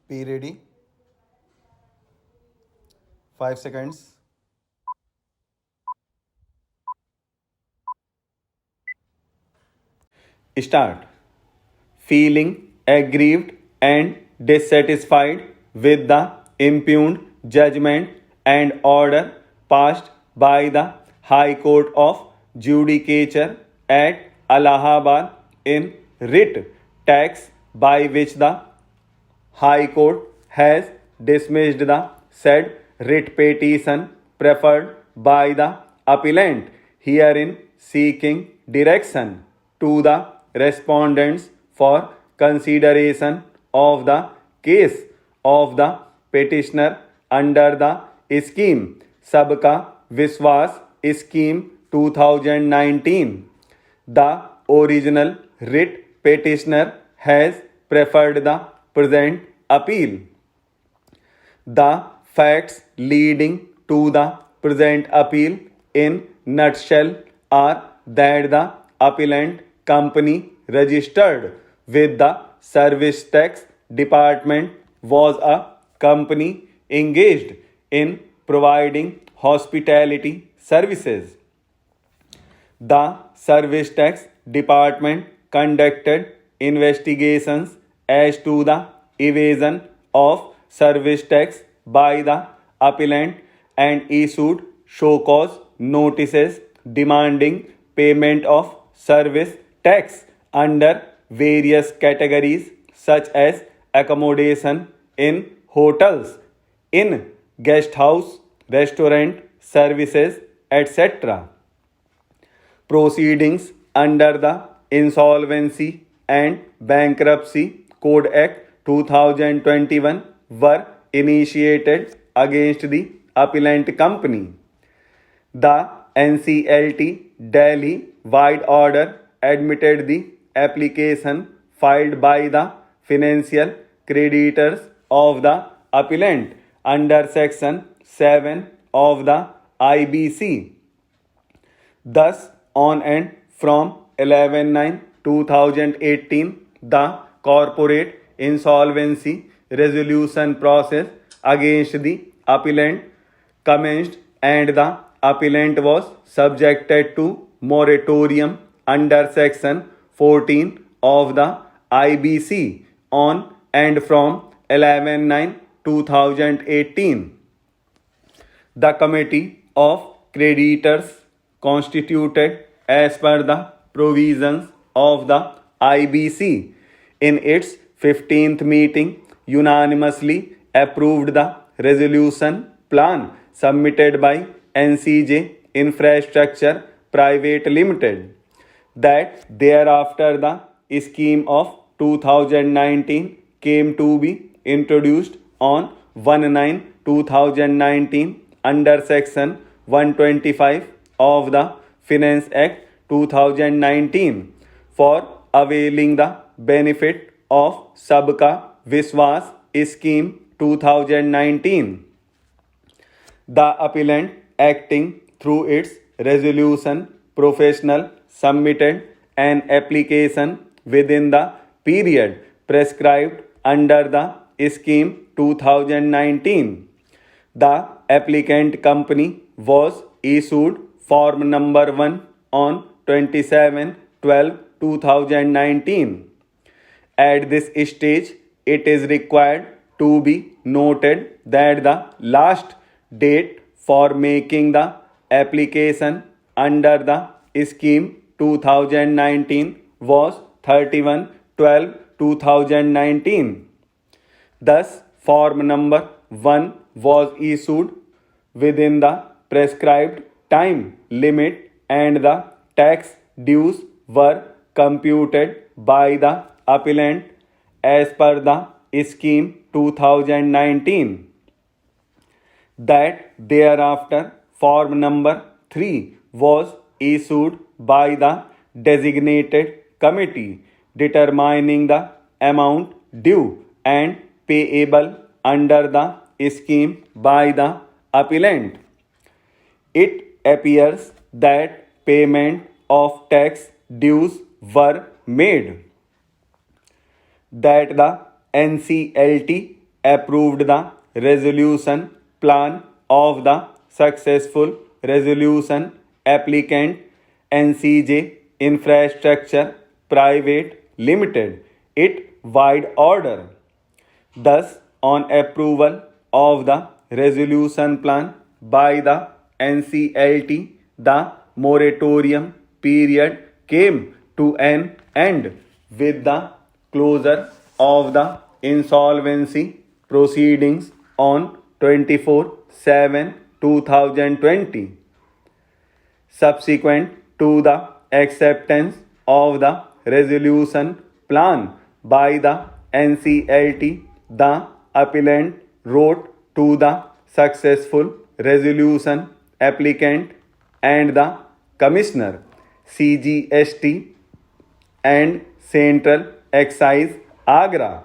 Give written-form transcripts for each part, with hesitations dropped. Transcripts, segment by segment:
Be ready. 5 seconds. Start. Feeling aggrieved and dissatisfied with the impugned judgment and order passed by the High Court of Judicature at Allahabad in writ tax by which the High Court has dismissed the said writ petition preferred by the appellant, herein seeking direction to the respondents for consideration of the case of the petitioner under the scheme Sabka Viswas Scheme 2019. The original writ petitioner has preferred the present appeal. The facts leading to the present appeal in nutshell are that the appellant company registered with the service tax department was a company engaged in providing hospitality services. The service tax department conducted investigations as to the evasion of service tax by the appellant and issued show cause notices demanding payment of service tax under various categories such as accommodation in hotels, in guest house, restaurant services, etc. Proceedings under the Insolvency and Bankruptcy Code Act 2021 were initiated against the appellant company. The NCLT Delhi wide order admitted the application filed by the financial creditors of the appellant under Section 7 of the IBC. Thus, on and from 11/9/2018, the corporate insolvency resolution process against the appellant commenced and the appellant was subjected to moratorium under Section 14 of the IBC on and from 11/9/2018. The Committee of Creditors constituted as per the provisions of the IBC in its 15th meeting unanimously approved the resolution plan submitted by NCJ Infrastructure Private Limited, that thereafter the scheme of 2019 came to be introduced on 1/9/2019 under Section 125 of the Finance Act 2019 for availing the benefit of Sabka Viswas Scheme 2019. The appellant, acting through its resolution professional, submitted an application within the period prescribed under the scheme 2019. The applicant company was issued form number 1 on 27/12/2019. At this stage, it is required to be noted that the last date for making the application under the scheme 2019 was 31/12/2019. Thus, form number 1 was issued within the prescribed time limit and the tax dues were computed by the appellant as per the scheme 2019. That thereafter form number 3 was issued by the designated committee determining the amount due and payable under the scheme by the appellant. It appears that payment of tax dues were made, that the NCLT approved the resolution plan of the successful resolution applicant NCJ Infrastructure Private Limited it wide order. Thus, on approval of the resolution plan by the NCLT, the moratorium period came to an end with the closure of the insolvency proceedings on 24/7/2020. Subsequent to the acceptance of the resolution plan by the NCLT, the appellant wrote to the successful resolution applicant and the Commissioner CGST and Central Excise Agra,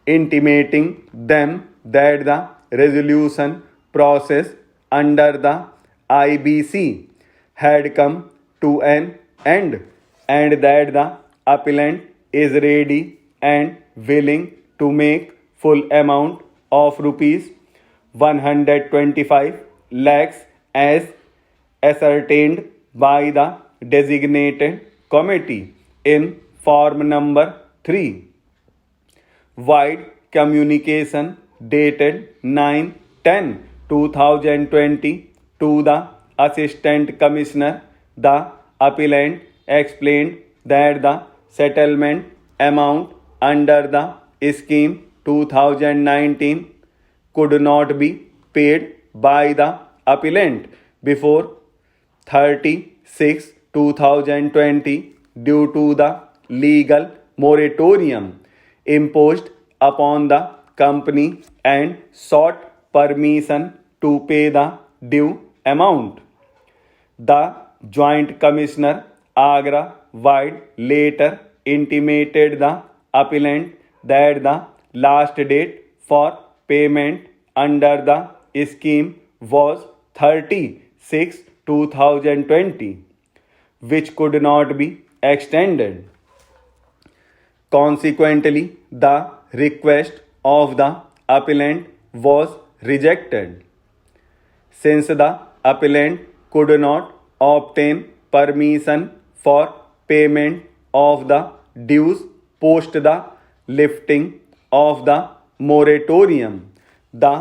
intimating them that the resolution process under the IBC had come to an end and that the appellant is ready and willing to make full amount of rupees 125 lakhs as ascertained by the designated committee in form number 3. Wide communication dated 9/10/2020 to the Assistant Commissioner, the appellant explained that the settlement amount under the scheme 2019 could not be paid by the appellant before 30/6/2020 due to the legal moratorium imposed upon the company and sought permission to pay the due amount. The Joint Commissioner Agra wide later intimated the appellant that the last date for payment under the scheme was 30/6/2020, which could not be extended. Consequently, the request of the appellant was rejected. Since the appellant could not obtain permission for payment of the dues post the lifting of the moratorium, the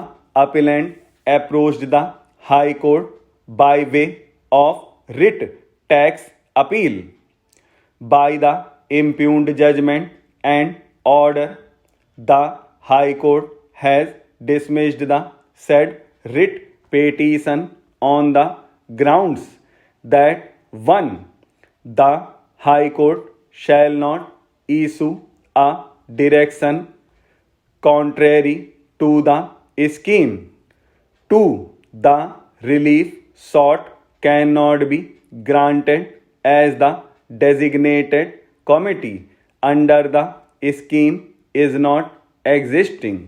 appellant approached the High Court by way of writ tax appeal. By the impugned judgment and order, the High Court has dismissed the said writ petition on the grounds that 1. The High Court shall not issue a direction contrary to the scheme. 2. The relief sought cannot be granted as the designated committee under the scheme is not existing.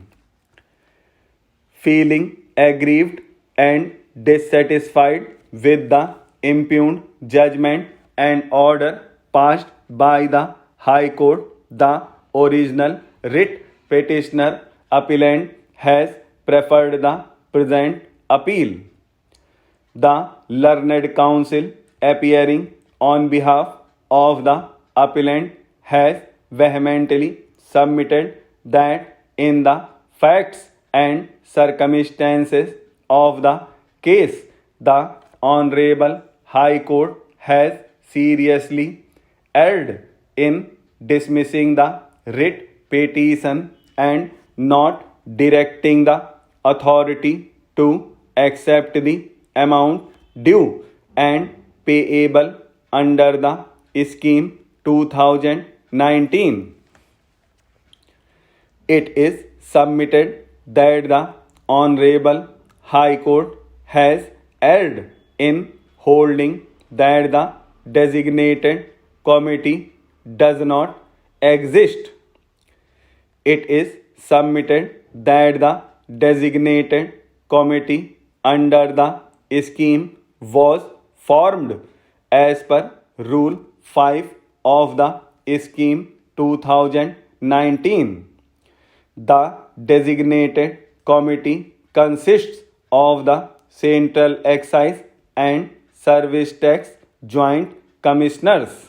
Feeling aggrieved and dissatisfied with the impugned judgment and order passed by the High Court, the original writ petitioner appellant has preferred the present appeal. The learned counsel appearing on behalf of the appellant has vehemently submitted that in the facts and circumstances of the case, the Honorable High Court has seriously erred in dismissing the writ petition and not directing the authority to accept the amount due and payable under the scheme 2019. It is submitted that the Honorable High Court has erred in holding that the designated committee does not exist. It is submitted that the designated committee under the scheme was formed as per Rule 5 of the Scheme 2019. The designated committee consists of the Central Excise and Service Tax Joint Commissioners.